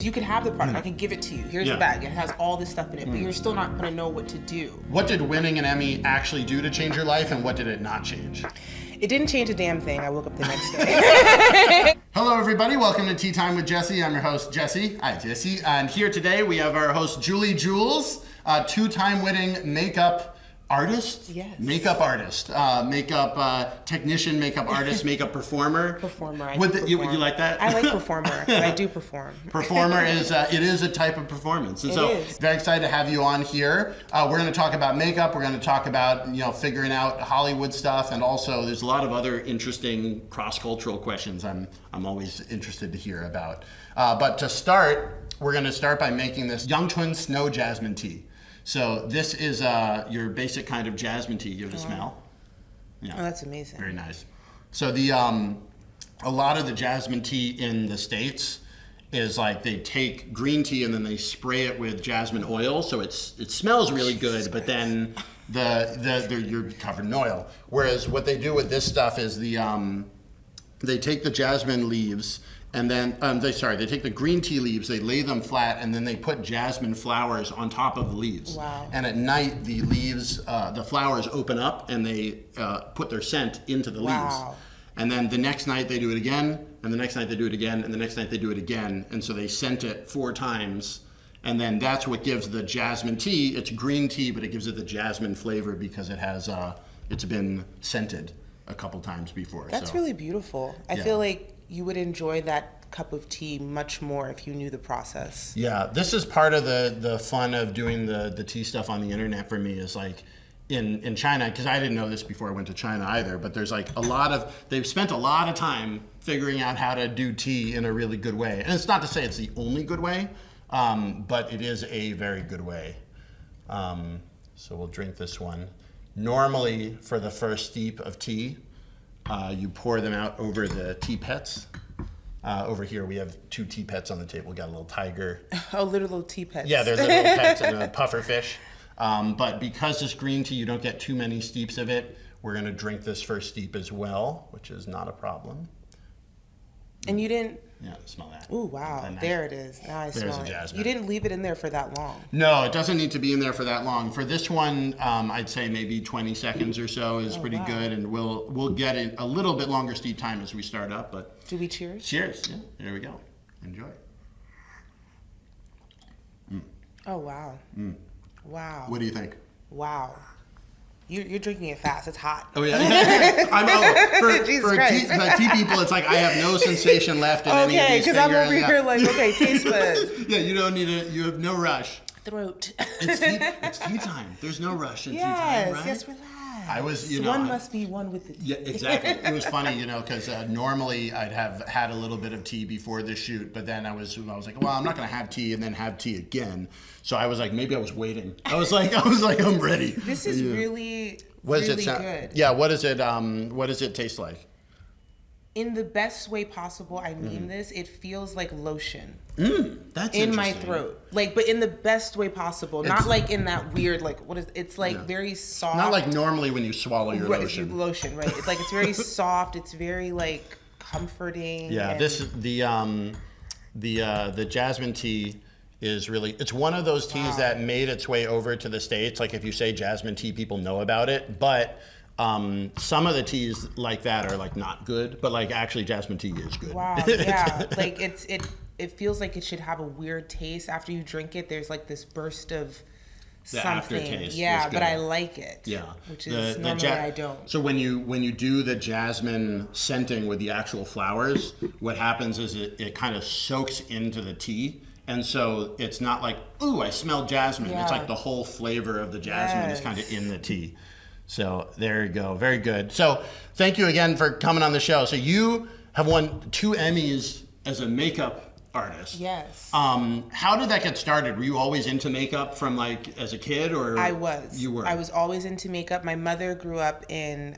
You could have the product, I could give it to you. Here's the bag, it has all this stuff in it, but you're still not gonna know what to do. What did winning an Emmy actually do to change your life, and what did it not change? It didn't change a damn thing. I woke up the next day. Hello everybody, welcome to Tea Time with Jesse. I'm your host, Jesse. Hi, Jesse. And here today we have our host, Jules, two-time winning makeup artist? Yes. Makeup artist, makeup technician, makeup artist, makeup performer. Performer. You like that? I like performer, but I do perform. Performer is, it is a type of performance. And so very excited to have you on here. We're going to talk about makeup. We're going to talk about, figuring out Hollywood stuff. And also there's a lot of other interesting cross-cultural questions I'm always interested to hear about. But to start, we're going to start by making this Young Twin Snow Jasmine tea. So this is your basic kind of jasmine tea. Give it a smell. Yeah. Oh, that's amazing. Very nice. So the a lot of the jasmine tea in the States is like they take green tea and then they spray it with jasmine oil, so it smells really good, but then you're covered in oil. Whereas what they do with this stuff is they take the jasmine leaves. And then they take the green tea leaves, they lay them flat, and then they put jasmine flowers on top of the leaves. Wow. And at night, the leaves, the flowers open up, and they put their scent into the leaves. And then the next night they do it again, and the next night they do it again, and the next night they do it again. And so they scent it 4 times. And then that's what gives the jasmine tea. It's green tea, but it gives it the jasmine flavor because it has it's been scented a couple times before. That's really beautiful. I feel like you would enjoy that cup of tea much more if you knew the process. Yeah, this is part of the fun of doing the tea stuff on the internet for me is like in China, because I didn't know this before I went to China either, but there's like they've spent a lot of time figuring out how to do tea in a really good way. And it's not to say it's the only good way, but it is a very good way. So we'll drink this one. Normally for the first steep of tea, you pour them out over the tea pets. Over here we have 2 tea pets on the table. We got a little tiger. Oh, little tea pets. Yeah, there's little pets and a puffer fish. But because this green tea, you don't get too many steeps of it, we're going to drink this first steep as well, which is not a problem. And you didn't... Yeah, smell that. Ooh, wow. Nice. There it is. Now I smell it. Jasmine. You didn't leave it in there for that long. No, it doesn't need to be in there for that long. For this one, I'd say maybe 20 seconds or so is pretty good, and we'll get it a little bit longer steep time as we start up. But do we cheers? Cheers. Yeah, there we go. Enjoy. Oh, wow. Wow. What do you think? Wow. You're drinking it fast. It's hot. Oh, yeah. For tea people, it's like I have no sensation left in any of these fingers. Okay, because I'm over here like, okay, taste buds. Yeah, you don't need you have no rush. Throat. It's tea time. There's no rush in tea time, right? Yes, relax. I was, one must be one with the tea. Yeah, exactly. It was funny, because normally I'd have had a little bit of tea before the shoot, but then I was like, well, I'm not going to have tea and then have tea again. So I was like, maybe I was waiting. I was like, I'm ready. This is really good. Yeah. What does it taste like? In the best way possible, I mean this. It feels like lotion. That's in my throat, but in the best way possible. Not like in that weird, it's very soft. Not like normally when you swallow your lotion. Lotion, right? It's like it's very soft. It's very comforting. Yeah, this is the jasmine tea is really, it's one of those teas that made its way over to the States. Like if you say jasmine tea, people know about it, but some of the teas like that are not good, but actually jasmine tea is good. Wow, yeah. It feels like it should have a weird taste after you drink it. There's this burst of something. Aftertaste. Yeah, but I like it. Yeah. Which is normally I don't. So when you do the jasmine scenting with the actual flowers, what happens is it kind of soaks into the tea. And so it's not like, ooh, I smell jasmine. Yeah. It's like the whole flavor of the jasmine is kind of in the tea. So there you go. Very good. So thank you again for coming on the show. So you have won 2 Emmys as a makeup artist. Yes. How did that get started? Were you always into makeup from as a kid, or? I was. You were. I was always into makeup. My mother grew up in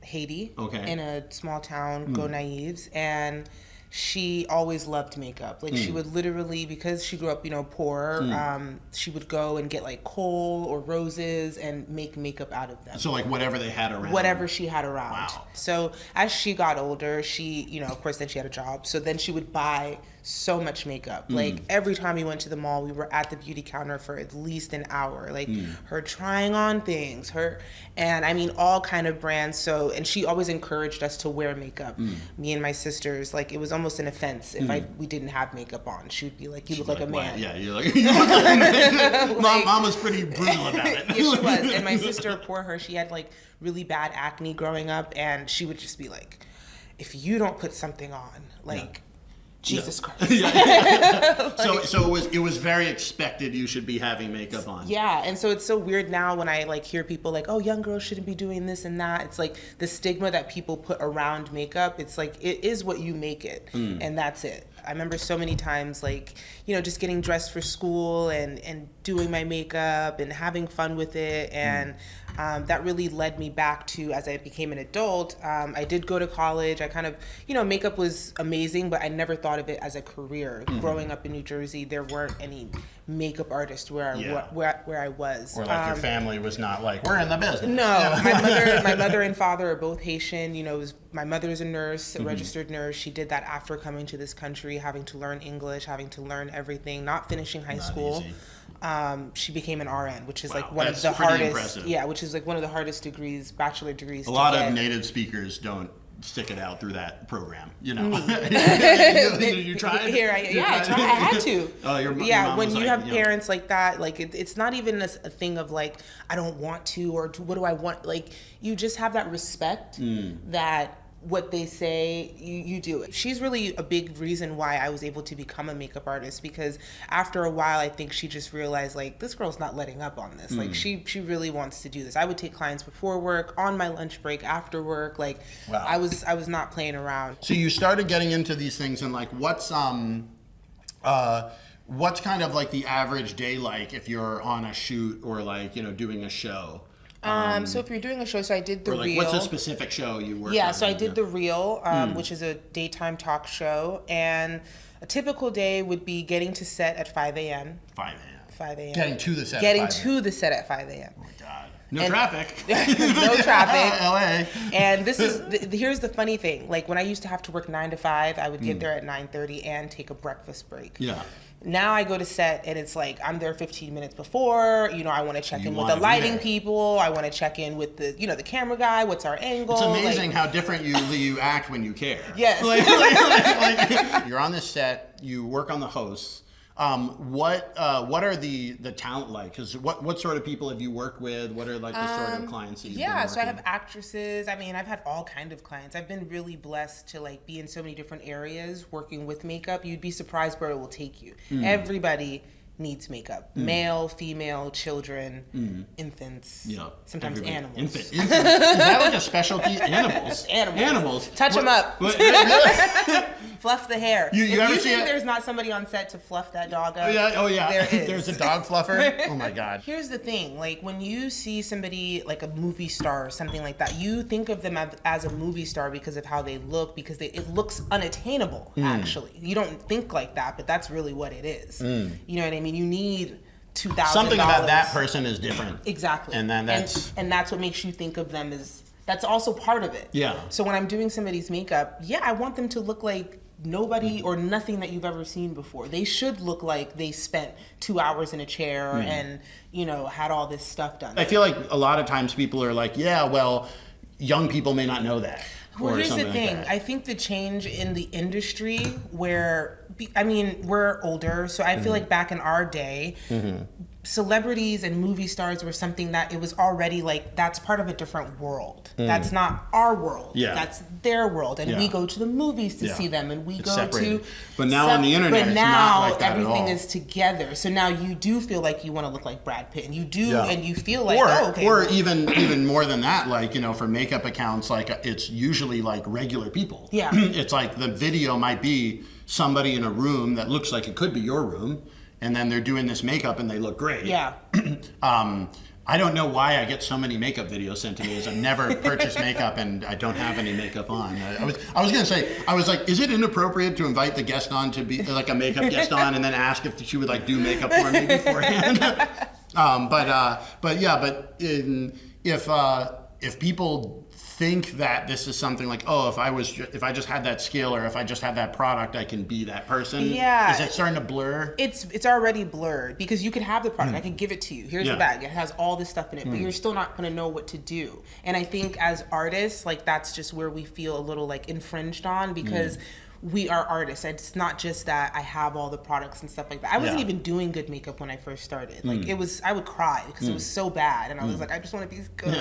Haiti. Okay. In a small town, Go Naives, and she always loved makeup. She would literally, because she grew up, poor, she would go and get coal or roses and make makeup out of them. So whatever they had around. Whatever she had around. Wow. So as she got older, she, of course, then she had a job. So then she would buy so much makeup. Like every time we went to the mall, we were at the beauty counter for at least an hour. Like her trying on things, and I mean all kind of brands. So, and she always encouraged us to wear makeup. Me and my sisters, like it was almost an offense if we didn't have makeup on. She would be like, "You look like a man." Yeah, you look like Mom was pretty brutal about it. Yeah, she was. And my sister, poor her, she had like really bad acne growing up, and she would just be like, "If you don't put something on, like." Jesus Christ. So it was very expected you should be having makeup on. Yeah, and so it's so weird now when I like hear people like, oh, young girls shouldn't be doing this and that. It's like the stigma that people put around makeup. It's like it is what you make it, and that's it. I remember so many times like, just getting dressed for school and doing my makeup and having fun with it, and that really led me back to, as I became an adult, I did go to college. I kind of, makeup was amazing, but I never thought of it as a career. Growing up in New Jersey, there weren't any makeup artists where I was. Or like your family was not like, we're in the business. No, my mother and father are both Haitian. My mother's a nurse, a registered nurse. She did that after coming to this country, having to learn English, having to learn everything, not finishing high school. Easy. She became an RN, which is like one of the hardest. Impressive. Yeah, which is like one of the hardest degrees, bachelor degrees. A lot of native speakers don't stick it out through that program, you tried? I tried. I had to. Oh, your mom when was you like, have parents like that, like it's not even a thing of like I don't want to or what do I want. Like you just have that respect that what they say, you do it. She's really a big reason why I was able to become a makeup artist, because after a while, I think she just realized like this girl's not letting up on this. Like she really wants to do this. I would take clients before work, on my lunch break, after work. Like I was not playing around. So you started getting into these things, and like what's kind of like the average day like if you're on a shoot or like doing a show? So if you're doing a show, so I did the Reel. What's a specific show you worked on? Yeah, so I did the Reel, which is a daytime talk show, and a typical day would be getting to set at 5 a.m. 5 a.m. Getting to the set at 5 a.m. Oh my God. No traffic. No traffic. LA. And here's the funny thing. Like when I used to have to work 9 to 5, I would get there at 9:30 and take a breakfast break. Yeah. Now I go to set and it's like I'm there 15 minutes before. I want to check in with the lighting people. I want to check in with the the camera guy. What's our angle? It's amazing how different you act when you care. Yes. Like, you're on this set. You work on the hosts. What are the talent like? Because what sort of people have you worked with? What are like the sort of clients that you've been working so I have actresses. I mean, I've had all kind of clients. I've been really blessed to like be in so many different areas working with makeup. You'd be surprised where it will take you. Everybody needs makeup. Male, female, children, infants, sometimes animals. Infants. Is that like a specialty? Animals. Touch them up. Fluff the hair. You ever see there's not somebody on set to fluff that dog up? Oh yeah. There is. There's a dog fluffer. Oh my God. Here's the thing. Like when you see somebody like a movie star or something like that, you think of them as a movie star because of how they look, because it looks unattainable, actually. You don't think like that, but that's really what it is. You know what I mean? You need $2,000. Something about that person is different. Exactly. And then that's what makes you think of them as, that's also part of it. Yeah. So when I'm doing somebody's makeup, I want them to look like nobody or nothing that you've ever seen before. They should look like they spent 2 hours in a chair and, had all this stuff done. I feel like a lot of times people are like, young people may not know that. Well, here's the thing. I think the change in the industry where, we're older, so I feel like back in our day, celebrities and movie stars were something that it was already like, that's part of a different world. That's not our world. Yeah. That's their world. And we go to the movies to see them, and we go separated. But now on the internet, it's not like that everything at all. is together. So now you do feel like you want to look like Brad Pitt, and you do, and you feel like, or even more than that, like, for makeup accounts, like it's usually like regular people. Yeah. It's like the video might be somebody in a room that looks like it could be your room, and then they're doing this makeup and they look great. Yeah. I don't know why I get so many makeup videos sent to me, as I've never purchased makeup and I don't have any makeup on. I was gonna say, I was like, is it inappropriate to invite the guest on to be like a makeup guest on and then ask if she would like do makeup for me beforehand? If people think that this is something like, oh, if I just had that skill, or if I just had that product, I can be that person. Yeah. Is it starting to blur? It's already blurred, because you could have the product. I can give it to you. Here's the bag. It has all this stuff in it, but you're still not going to know what to do. And I think as artists, like, that's just where we feel a little like infringed on, because we are artists. It's not just that I have all the products and stuff like that. I wasn't even doing good makeup when I first started. Like I would cry because it was so bad, and I was like, I just want to be good.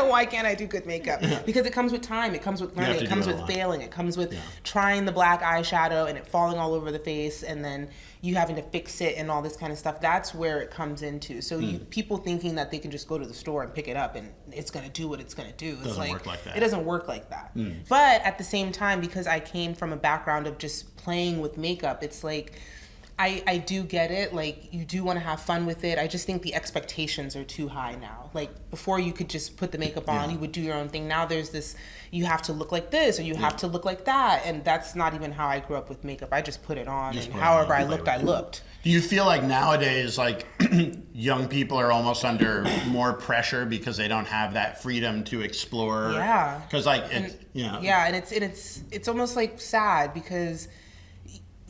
Why can't I do good makeup? Because it comes with time. It comes with learning. It comes with failing. It comes with trying the black eyeshadow and it falling all over the face, and then you having to fix it and all this kind of stuff. That's where it comes into. So people thinking that they can just go to the store and pick it up and it's going to do what it's going to do. It's doesn't work like that. It doesn't work like that. But at the same time, because I came from a background of just playing with makeup, it's like, I do get it. Like, you do want to have fun with it. I just think the expectations are too high now. Like, before you could just put the makeup on, you would do your own thing. Now there's this, you have to look like this or you have to look like that. And that's not even how I grew up with makeup. I just put it on, and however I looked. Do you feel like nowadays, like, young people are almost under more pressure because they don't have that freedom to explore? Yeah. Because, like, Yeah, and it's almost like sad, because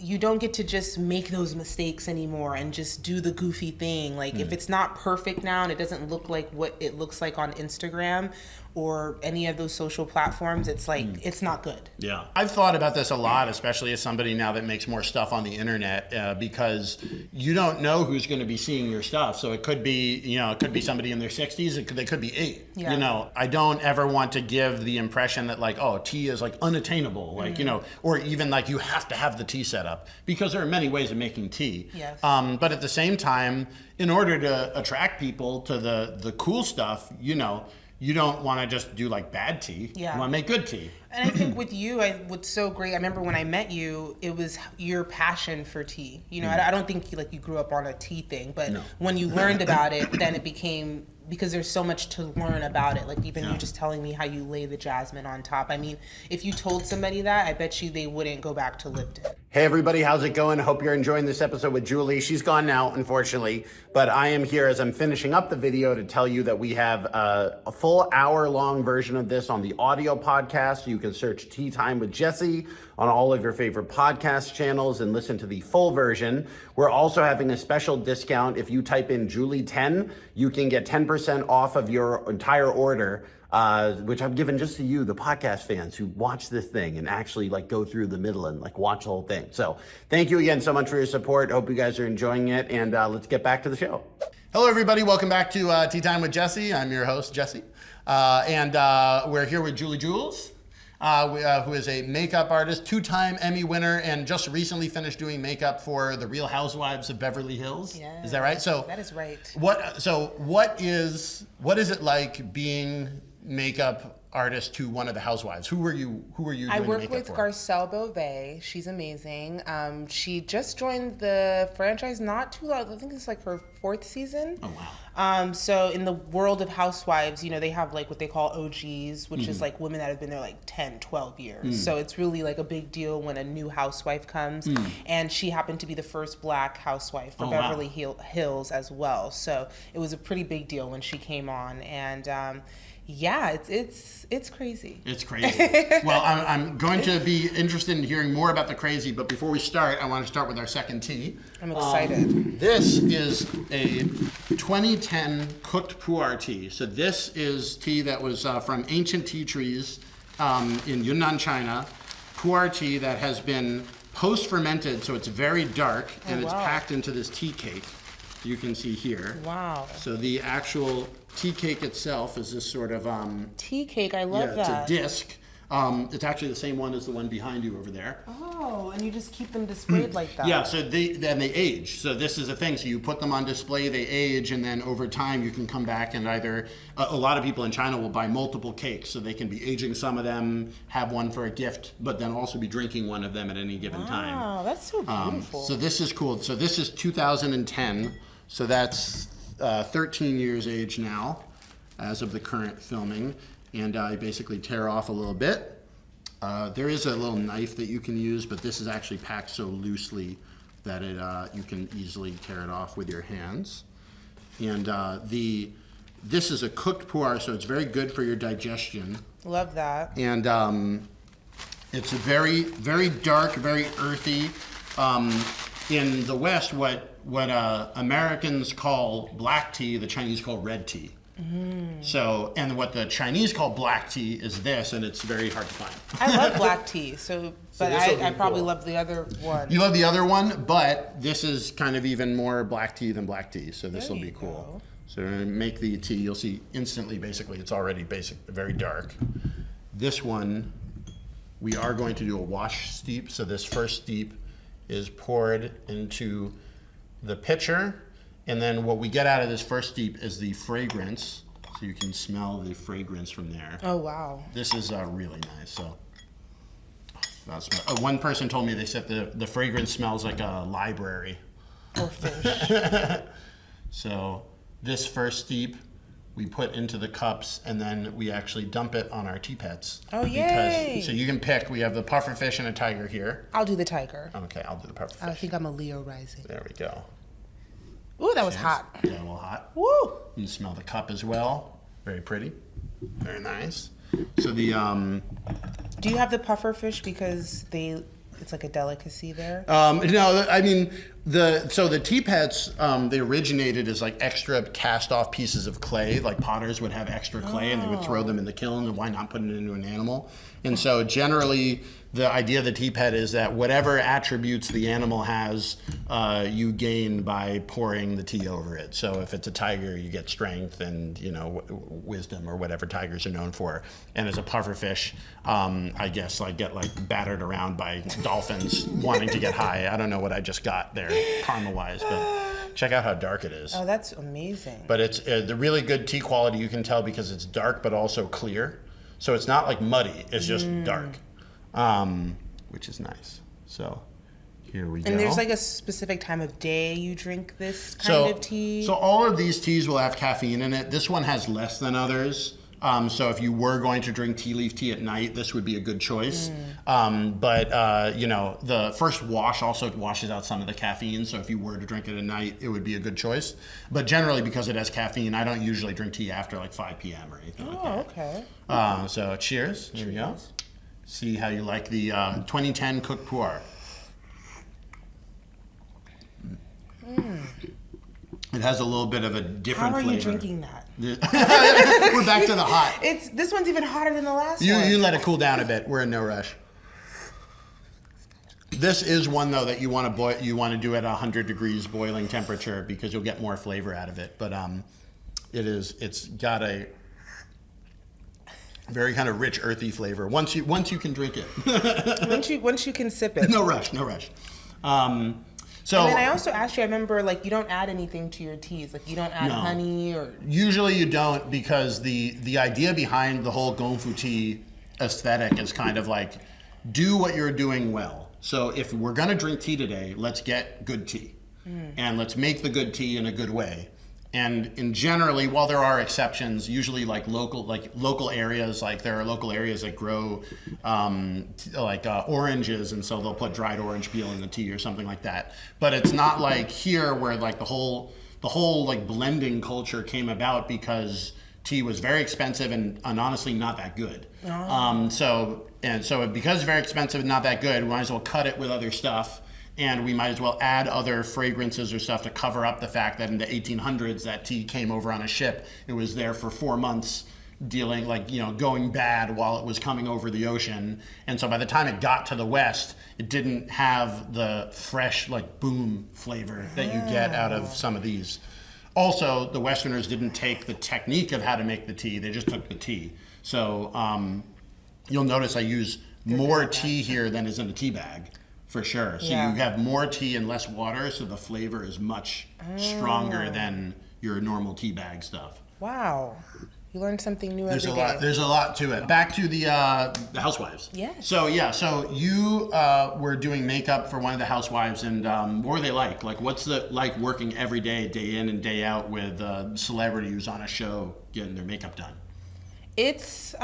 you don't get to just make those mistakes anymore and just do the goofy thing. Like, if it's not perfect now and it doesn't look like what it looks like on Instagram or any of those social platforms, it's like, it's not good. Yeah. I've thought about this a lot, especially as somebody now that makes more stuff on the internet, because you don't know who's going to be seeing your stuff. So it could be, it could be somebody in their 60s. They could be 8. Yeah. I don't ever want to give the impression that, like, oh, tea is like unattainable, like, or even like you have to have the tea set up, because there are many ways of making tea. Yes. But at the same time, in order to attract people to the cool stuff, you don't want to just do like bad tea. Yeah. You want to make good tea. And I think with you, what's so great, I remember when I met you, it was your passion for tea. I don't think you grew up on a tea thing, but when you learned about it, then it became, because there's so much to learn about it. Like, even you just telling me how you lay the jasmine on top. I mean, if you told somebody that, I bet you they wouldn't go back to Lipton. Hey everybody, how's it going? Hope you're enjoying this episode with Julie. She's gone now, unfortunately, but I am here as I'm finishing up the video to tell you that we have a full hour-long version of this on the audio podcast. You can search Tea Time with Jessie on all of your favorite podcast channels and listen to the full version. We're also having a special discount. If you type in Julie10, you can get 10% off of your entire order, which I've given just to you, the podcast fans who watch this thing and actually go through the middle and watch the whole thing. So thank you again so much for your support. Hope you guys are enjoying it, and let's get back to the show. Hello everybody, welcome back to Tea Time with Jessie. I'm your host, Jessie. And we're here with Jules, who is a makeup artist, 2-time Emmy winner, and just recently finished doing makeup for the Real Housewives of Beverly Hills. Yeah, is that right? So that is right. What is it like being makeup artist to one of the housewives? Who were you doing I work makeup with for? Garcelle Beauvais. She's amazing. She just joined the franchise not too long. I think it's her 4th season. Oh wow. So in the world of housewives, they have what they call OGs, which is women that have been there 10, 12 years. So it's really a big deal when a new housewife comes. And she happened to be the first black housewife for Beverly Hills as well. So it was a pretty big deal when she came on. And yeah, it's crazy. It's crazy. Well, I'm going to be interested in hearing more about the crazy, but before we start, I want to start with our second tea. I'm excited. This is a 2010 cooked pu'er tea. So this is tea that was from ancient tea trees in Yunnan, China. Pu'er tea that has been post-fermented, so it's very dark, and it's packed into this tea cake. You can see here. Wow. So the actual tea cake itself is this sort of tea cake. I love that. It's a disc. It's actually the same one as the one behind you over there. Oh, and you just keep them displayed like that. Yeah, so they age. So this is a thing. So you put them on display, they age, and then over time you can come back and either a lot of people in China will buy multiple cakes, so they can be aging some of them, have one for a gift, but then also be drinking one of them at any given time. Wow, that's so beautiful. So this is cool. So this is 2010. So that's 13 years age now, as of the current filming. And I basically tear off a little bit. There is a little knife that you can use, but this is actually packed so loosely that you can easily tear it off with your hands. And the This is a cooked pu'er, so it's very good for your digestion. Love that. And it's a very, very dark, very earthy. In the West, what Americans call black tea, the Chinese call red tea. So, and what the Chinese call black tea is this, and it's very hard to find. I love black tea, but I probably love the other one. You love the other one, but this is kind of even more black tea than black tea, so this will be cool. So we're gonna make the tea. You'll see instantly, basically, it's already very dark. This one, we are going to do a wash steep. So this first steep is poured into the pitcher. And then what we get out of this first steep is the fragrance. So you can smell the fragrance from there. Oh, wow. This is really nice. So one person told me they said the fragrance smells like a library. Or fish. So this first steep we put into the cups, and then we actually dump it on our teapots. Oh, yay! So you can pick. We have the puffer fish and a tiger here. I'll do the tiger. Okay, I'll do the puffer fish. I think I'm a Leo rising. There we go. Ooh, that was hot. Yeah, a little hot. Woo! You can smell the cup as well. Very pretty. Very nice. So the Do you have the puffer fish because it's like a delicacy there? no, I mean the teapots they originated as like extra cast off pieces of clay. Like potters would have extra clay and they would throw them in the kiln, and why not put it into an animal? And so generally the idea of the teapot is that whatever attributes the animal has, you gain by pouring the tea over it. So if it's a tiger, you get strength and wisdom or whatever tigers are known for. And as a pufferfish, I guess I get like battered around by dolphins wanting to get high. I don't know what I just got there, karma-wise, but check out how dark it is. Oh, that's amazing. But it's the really good tea quality. You can tell because it's dark but also clear. So it's not like muddy. It's just dark. Which is nice. So here we go. And there's like a specific time of day you drink this kind of tea? So all of these teas will have caffeine in it. This one has less than others. So if you were going to drink tea leaf tea at night, this would be a good choice. But the first wash also washes out some of the caffeine. So if you were to drink it at night, it would be a good choice. But generally, because it has caffeine, I don't usually drink tea after like 5 p.m. or anything like that. Oh, okay. So cheers. Here we go. See how you like the 2010 cooked pu'er. It has a little bit of a different flavor. How are you drinking that? We're back to the hot. This one's even hotter than the last one. You let it cool down a bit. We're in no rush. This is one though that you want to do at 100 degrees boiling temperature because you'll get more flavor out of it. But it's got a very kind of rich, earthy flavor. Once you can drink it. once you can sip it. No rush. So and then I also asked you, I remember, like, you don't add anything to your teas. Like, you don't add honey or... Usually you don't, because the idea behind the whole gongfu tea aesthetic is kind of like, do what you're doing well. So if we're going to drink tea today, let's get good tea. And let's make the good tea in a good way. And in generally, while there are exceptions, usually local areas, like there are local areas that grow oranges, and so they'll put dried orange peel in the tea or something like that. But it's not like here where like the whole like blending culture came about because tea was very expensive and honestly not that good. So because it's very expensive and not that good, we might as well cut it with other stuff. And we might as well add other fragrances or stuff to cover up the fact that in the 1800s that tea came over on a ship. It was there for 4 months going bad while it was coming over the ocean. And so by the time it got to the West, it didn't have the fresh like boom flavor that you get out of some of these. Also, the Westerners didn't take the technique of how to make the tea. They just took the tea. So you'll notice I use more tea here than is in a tea bag. For sure. So you have more tea and less water, so the flavor is much stronger than your normal tea bag stuff. Wow. You learn something new every day. There's a lot to it. Back to the housewives. Yes. So you were doing makeup for one of the housewives, and what were they like? Like, what's like working every day, day in and day out with a celebrity who's on a show getting their makeup done? It's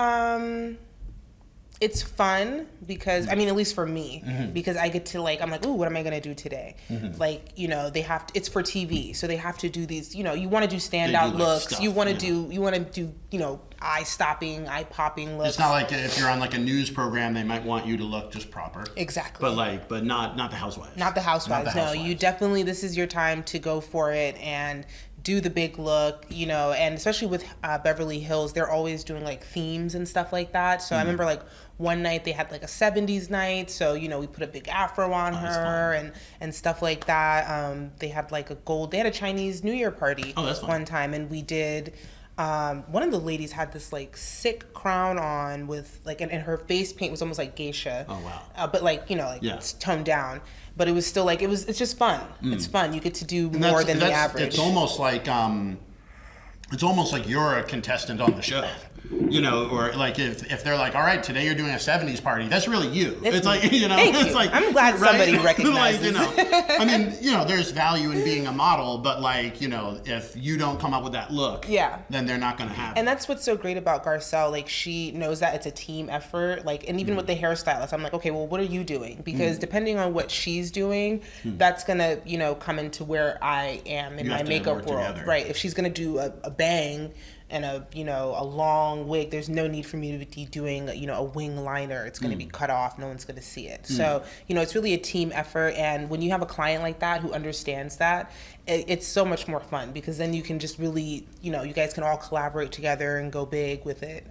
It's fun because, I mean, at least for me, because I get to like, I'm like, ooh, what am I going to do today? Like, you know, they have to, it's for TV. So they have to do these, you know, you want to do standout looks. Stuff, you want to do, you know, eye stopping, eye popping looks. It's not like if you're on like a news program, they might want you to look just proper. Exactly. But not the housewives. Not the housewives. Not the housewives. No, you definitely, this is your time to go for it and do the big look, you know, and especially with Beverly Hills, they're always doing like themes and stuff like that. So I remember like one night they had like a 70s night. So, you know, we put a big afro on her and stuff like that. They had like they had a Chinese New Year party one time, and we did, one of the ladies had this like sick crown on with like, and her face paint was almost like geisha. Oh, wow. But like, you know, like it's toned down. But it was still like, it's just fun. It's fun. You get to do more than the average. It's almost like you're a contestant on the show. You know, or like if they're like, all right, today you're doing a 70s party, that's really you. It's like, you know, Thank it's you. like, I'm glad somebody like, recognizes. you know, I mean, you know, there's value in being a model, but like, you know, if you don't come up with that look, then they're not going to have it. And that's what's so great about Garcelle. Like, she knows that it's a team effort. Like, and even with the hairstylist, I'm like, okay, well, what are you doing? Because depending on what she's doing, that's going to, you know, come into where I am in my makeup world. Together. Right. If she's going to do a bang and a, you know, a long wig, there's no need for me to be doing, you know, a wing liner. It's going to be cut off. No one's going to see it. So, you know, it's really a team effort. And when you have a client like that who understands that, it's so much more fun, because then you can just really, you know, you guys can all collaborate together and go big with it.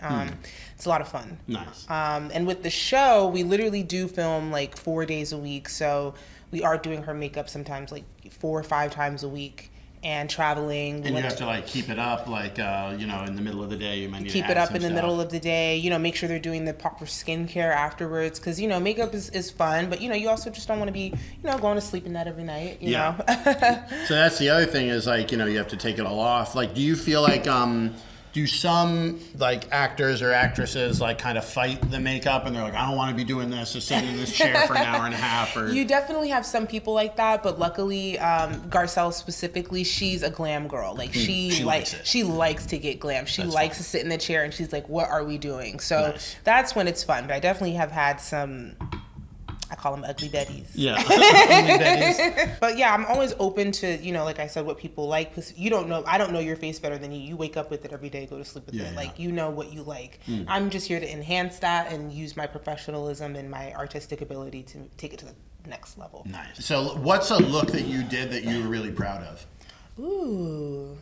It's a lot of fun. Nice. And with the show, we literally do film like 4 days a week. So we are doing her makeup sometimes like 4 or 5 times a week. And traveling. And you have to like keep it up, like, you know, in the middle of the day, you might need to keep add it up some in the stuff. middle of the day, you know, make sure they're doing the proper skincare afterwards. Cause you know, makeup is fun, but you know, you also just don't want to be, you know, going to sleep in that every night, you know? So that's the other thing is like, you know, you have to take it all off. Like, do you feel like, do some like actors or actresses like kind of fight the makeup and they're like, I don't want to be doing this, just sitting in this chair for an hour and a half? Or You definitely have some people like that, but luckily, Garcelle specifically, she's a glam girl. Like she likes to get glam. She likes to sit in the chair and she's like, what are we doing? So that's when it's fun. But I definitely have had some, I call them ugly betties. Yeah. Ugly betties. But yeah, I'm always open to, you know, like I said, what people like, because you don't know, I don't know your face better than you. You wake up with it every day, go to sleep with it. Like, you know what you like. I'm just here to enhance that and use my professionalism and my artistic ability to take it to the next level. Nice. So what's a look that you did that you were really proud of? Ooh.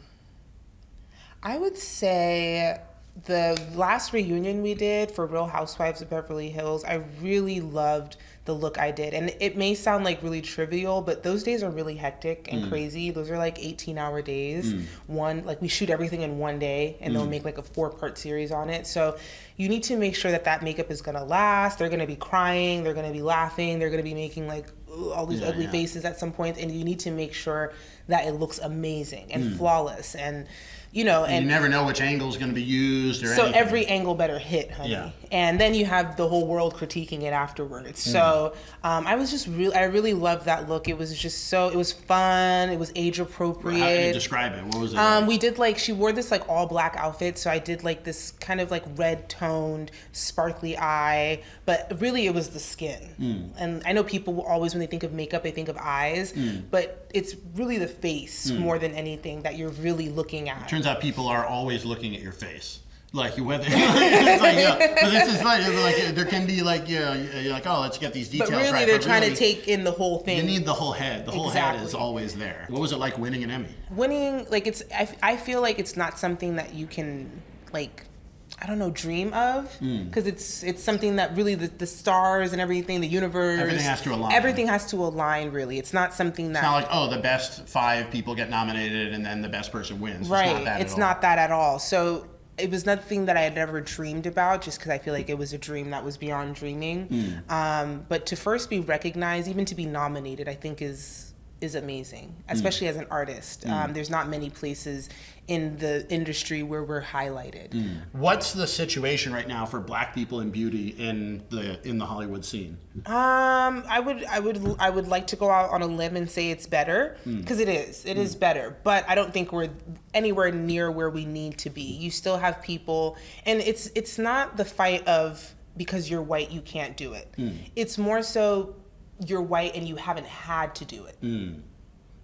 I would say the last reunion we did for Real Housewives of Beverly Hills, I really loved the look I did. And it may sound like really trivial, but those days are really hectic and crazy. Those are like 18-hour days. We shoot everything in one day, and they'll make like a 4-part series on it. So you need to make sure that that makeup is gonna last. They're gonna be crying, they're gonna be laughing, they're gonna be making like all these ugly faces at some point, and you need to make sure that it looks amazing and flawless. And you know, and you never know which angle is going to be used or so anything. every angle better hit, honey. Yeah. And then you have the whole world critiquing it afterwards. So I really loved that look. It was just it was fun. It was age appropriate. How do you describe it? What was it like? We did like, she wore this like all black outfit. So I did like this kind of like red toned, sparkly eye, but really it was the skin. And I know people always, when they think of makeup, they think of eyes, but it's really the face more than anything that you're really looking at. Turns out people are always looking at your face. Like whether it's like, but this is funny. Like there can be like, you're like, oh, let's get these details but really, right. They're trying to take in the whole thing. You need the whole head. The whole head is always there. What was it like winning an Emmy? Winning, like I feel like it's not something that you can like, I don't know, dream of, because it's something that really the stars and everything, the universe, everything has to align. Everything has to align. Really, it's not something that. It's not like, oh, the best 5 people get nominated and then the best person wins. Right. It's not that at all. So it was nothing that I had ever dreamed about, just because I feel like it was a dream that was beyond dreaming. But to first be recognized, even to be nominated, I think is amazing, especially as an artist. There's not many places in the industry where we're highlighted. What's the situation right now for Black people in beauty in the Hollywood scene? I would like to go out on a limb and say it's better, because it is better, but I don't think we're anywhere near where we need to be. You still have people, and it's not the fight of because you're white, you can't do it. It's more so you're white and you haven't had to do it.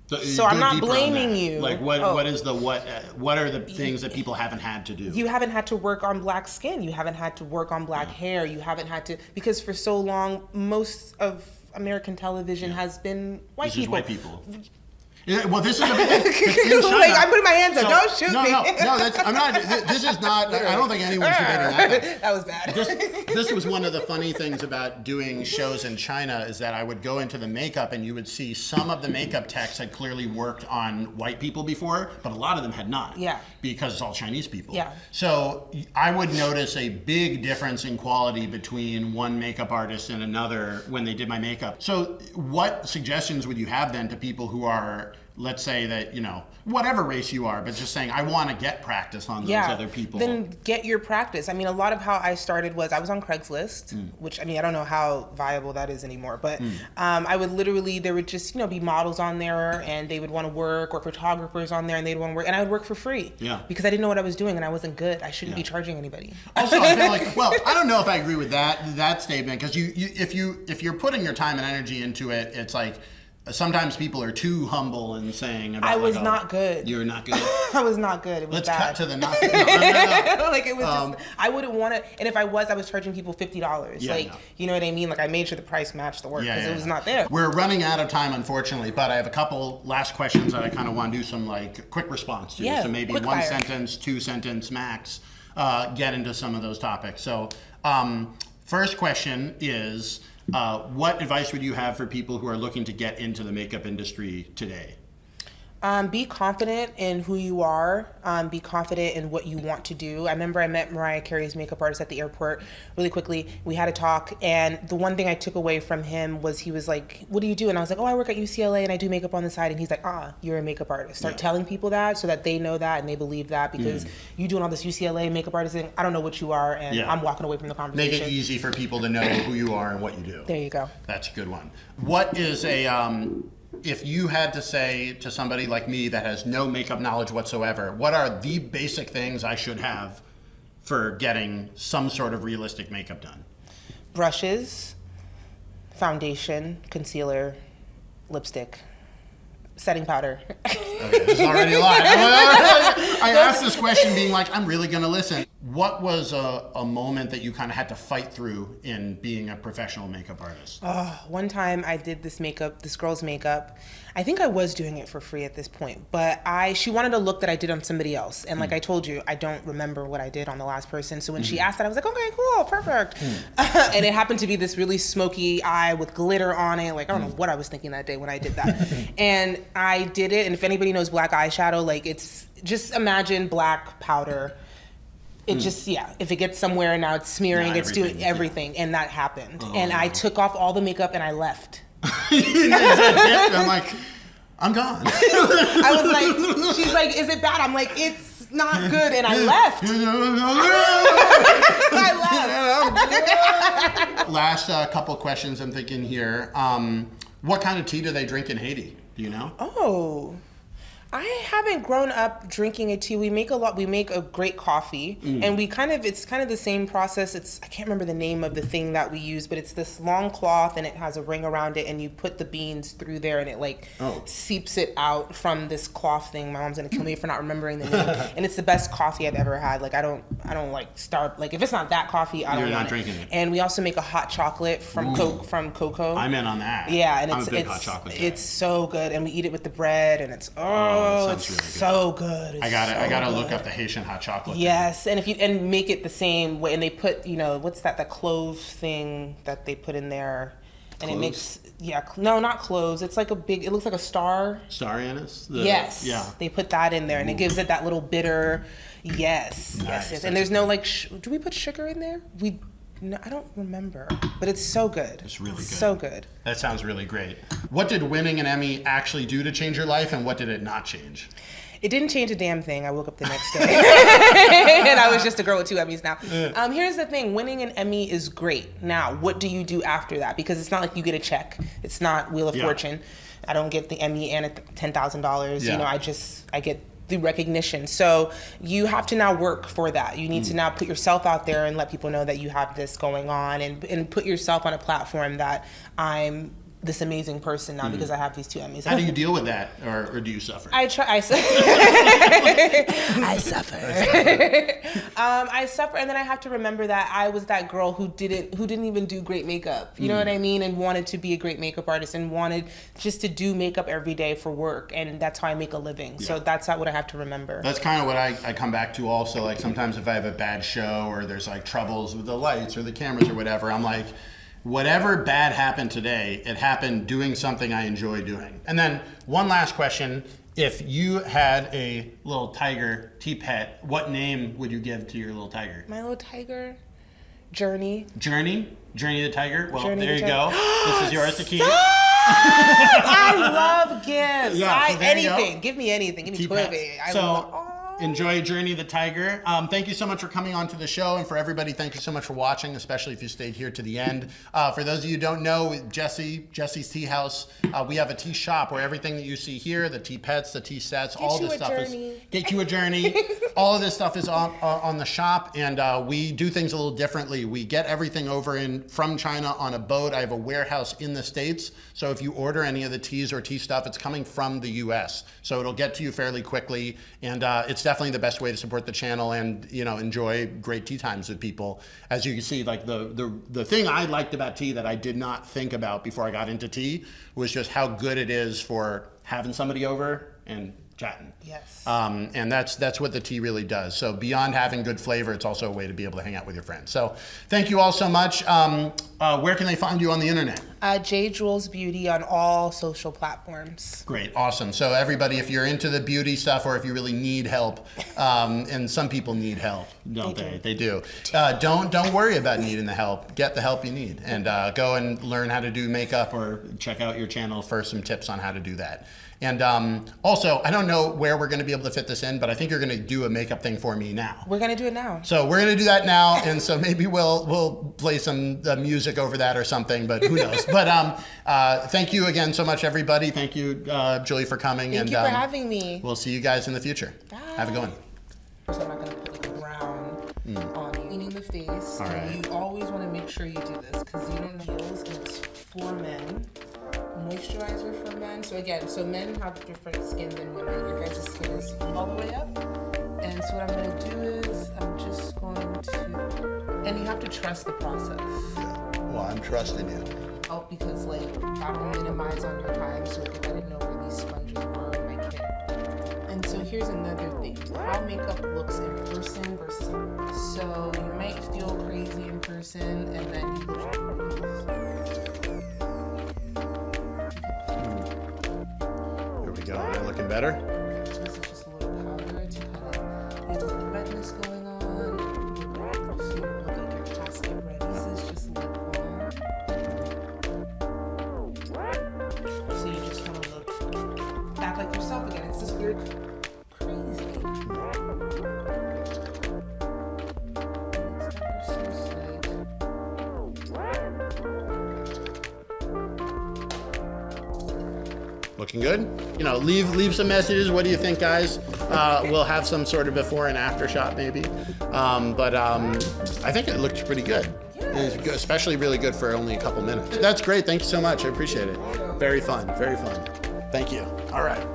So I'm not blaming you. Like what are the things that people haven't had to do? You haven't had to work on black skin. You haven't had to work on black hair. You haven't had to, because for so long, most of American television has been white people. White people. Yeah, well, this is a big thing. In China, like, I'm putting my hands up. Don't shoot me. No, I'm not. This is not. I don't think anyone's debating that. That was bad. This was one of the funny things about doing shows in China is that I would go into the makeup and you would see some of the makeup techs had clearly worked on white people before, but a lot of them had not. Yeah. Because it's all Chinese people. Yeah. So I would notice a big difference in quality between one makeup artist and another when they did my makeup. So what suggestions would you have then to people who are, let's say that, whatever race you are, but just saying, I want to get practice on those other people. Then get your practice. I mean, a lot of how I started was I was on Craigslist, which, I mean, I don't know how viable that is anymore, but I would literally, there would just, be models on there and they would want to work, or photographers on there and they'd want to work, and I would work for free. Yeah. Because I didn't know what I was doing and I wasn't good. I shouldn't be charging anybody. Also, I feel like, well, I don't know if I agree with that statement, because if you're putting your time and energy into it, it's like, sometimes people are too humble in saying about, I was not good. You were not good? I was not good. It was Let's bad. cut to the not good. No. Like, it was just, I wouldn't want to, and if I was charging people $50. You know what I mean? Like, I made sure the price matched the work because it was not there. We're running out of time, unfortunately, but I have a couple last questions that I kind of want to do some quick response to. Yeah, so maybe quick one fire. sentence, 2 sentence max, get into some of those topics. So first question is, what advice would you have for people who are looking to get into the makeup industry today? Be confident in who you are. Be confident in what you want to do. I remember I met Mariah Carey's makeup artist at the airport really quickly. We had a talk, and the one thing I took away from him was he was like, what do you do? And I was like, oh, I work at UCLA and I do makeup on the side. And he's like, you're a makeup artist. Start telling people that so that they know that and they believe that, because you doing all this UCLA makeup artist thing, I don't know what you are, and I'm walking away from the conversation. Make it easy for people to know who you are and what you do. There you go. That's a good one. What is if you had to say to somebody like me that has no makeup knowledge whatsoever, what are the basic things I should have for getting some sort of realistic makeup done? Brushes, foundation, concealer, lipstick, setting powder. Okay, this is already a lot. I asked this question being like, I'm really going to listen. What was a moment that you kind of had to fight through in being a professional makeup artist? One time I did this girl's makeup. I think I was doing it for free at this point, but she wanted a look that I did on somebody else. And like I told you, I don't remember what I did on the last person. So when she asked that, I was like, okay, cool, perfect. And it happened to be this really smoky eye with glitter on it. Like, I don't know what I was thinking that day when I did that. And I did it. And if anybody knows black eyeshadow, like, it's just imagine black powder. It just, if it gets somewhere and now it's smearing, it's doing everything. And that happened. And I took off all the makeup and I left. I'm like, I'm gone. I was like, she's like, is it bad? I'm like, it's not good. And I left. I left. Last couple questions I'm thinking here. What kind of tea do they drink in Haiti? Do you know? Oh, I haven't grown up drinking a tea. We make a great coffee, and it's kind of the same process. I can't remember the name of the thing that we use, but it's this long cloth and it has a ring around it, and you put the beans through there and it seeps it out from this cloth thing. My mom's gonna kill me for not remembering the name. And it's the best coffee I've ever had. Like, I don't like start, like, if it's not that coffee, I don't want it. You're not drinking it. And we also make a hot chocolate from cocoa. I'm in on that. Yeah, and I'm a big hot chocolate guy. It's so good, and we eat it with the bread, and it's it's really so good. It's I gotta look up the Haitian hot chocolate. Yes, and and make it the same way, and they put what's that clove thing that they put in there, and Cloves? it makes no, not cloves. It's like it looks like a star. Star anise. Yes. Yeah. They put that in there, and it gives it that little bitter. Yes. Nice. Yes. And there's no do we put sugar in there? No, I don't remember, but it's so good. It's really good. So good. That sounds really great. What did winning an Emmy actually do to change your life, and what did it not change? It didn't change a damn thing. I woke up the next day, and I was just a girl with 2 Emmys now. Here's the thing. Winning an Emmy is great. Now, what do you do after that? Because it's not like you get a check. It's not Wheel of Fortune. I don't get the Emmy and $10,000. Yeah. I get the recognition. So you have to now work for that. You need to now put yourself out there and let people know that you have this going on, and put yourself on a platform that I'm this amazing person now because I have these 2 Emmys. How do you deal with that, or do you suffer? I suffer. I suffer, and then I have to remember that I was that girl who didn't even do great makeup. You know what I mean? And wanted to be a great makeup artist and wanted just to do makeup every day for work, and that's how I make a living. So that's what I have to remember. That's kind of what I come back to also. Like sometimes if I have a bad show or there's like troubles with the lights or the cameras or whatever, I'm like, whatever bad happened today, it happened doing something I enjoy doing. And then one last question. If you had a little tiger tea pet, what name would you give to your little tiger? My little tiger? Journey. Journey? Journey the tiger? Well, Journey there you the go. This is yours to keep. I love gifts. Yeah, so there you anything. go. Give me anything. Give me Tea toilet pets. paper. So enjoy Journey the Tiger. Thank you so much for coming on to the show, and for everybody, thank you so much for watching, especially if you stayed here to the end. For those of you who don't know, Jesse's Tea House, we have a tea shop where everything that you see here, the tea pets, the tea sets, all this stuff is get you a journey. All of this stuff is on the shop, and we do things a little differently. We get everything over from China on a boat. I have a warehouse in the States, so if you order any of the teas or tea stuff, it's coming from the US, so it'll get to you fairly quickly, and it's definitely the best way to support the channel and enjoy great tea times with people. As you can see, like the thing I liked about tea that I did not think about before I got into tea was just how good it is for having somebody over and chatting. Yes. And that's what the tea really does. So beyond having good flavor, it's also a way to be able to hang out with your friends. So thank you all so much. Where can they find you on the internet? J. Jules Beauty on all social platforms. Great, awesome. So everybody, if you're into the beauty stuff or if you really need help, and some people need help, don't they? They do. Don't worry about needing the help. Get the help you need, and go and learn how to do makeup or check out your channel for some tips on how to do that. And also, I don't know where we're going to be able to fit this in, but I think you're going to do a makeup thing for me now. We're going to do it now. So we're going to do that now, and so maybe we'll play some music over that or something, but who knows. But thank you again so much, everybody. Thank you, Julie, for coming. Thank you for having me. We'll see you guys in the future. Bye. Have a good one. So I'm not going to put like a brown on you. Cleaning the face. All right. You always want to make sure you do this because you don't know heels, and it's for men. Moisturizer for men. So again, men have different skin than women. Your guys' skin is all the way up. And so what I'm going to do is I'm just going to, and you have to trust the process. Yeah. Well, I'm trusting you. Oh, because that'll minimize on your time. So if I didn't know where these sponges were in my kit. And so here's another thing. How makeup looks in person versus so you might feel crazy in person and then you look Am I looking better? This is just a little powder to kind of get a little redness going on. So you look like you're past it ready. This is just lip balm. So you just want to look, act like yourself again. It's this weird, crazy. It's ever so slight. Looking good? Leave some messages. What do you think, guys? We'll have some sort of before and after shot maybe. But I think it looked pretty good. It's good, especially really good for only a couple minutes. That's great. Thank you so much. I appreciate it. Very fun. Very fun. Thank you. All right.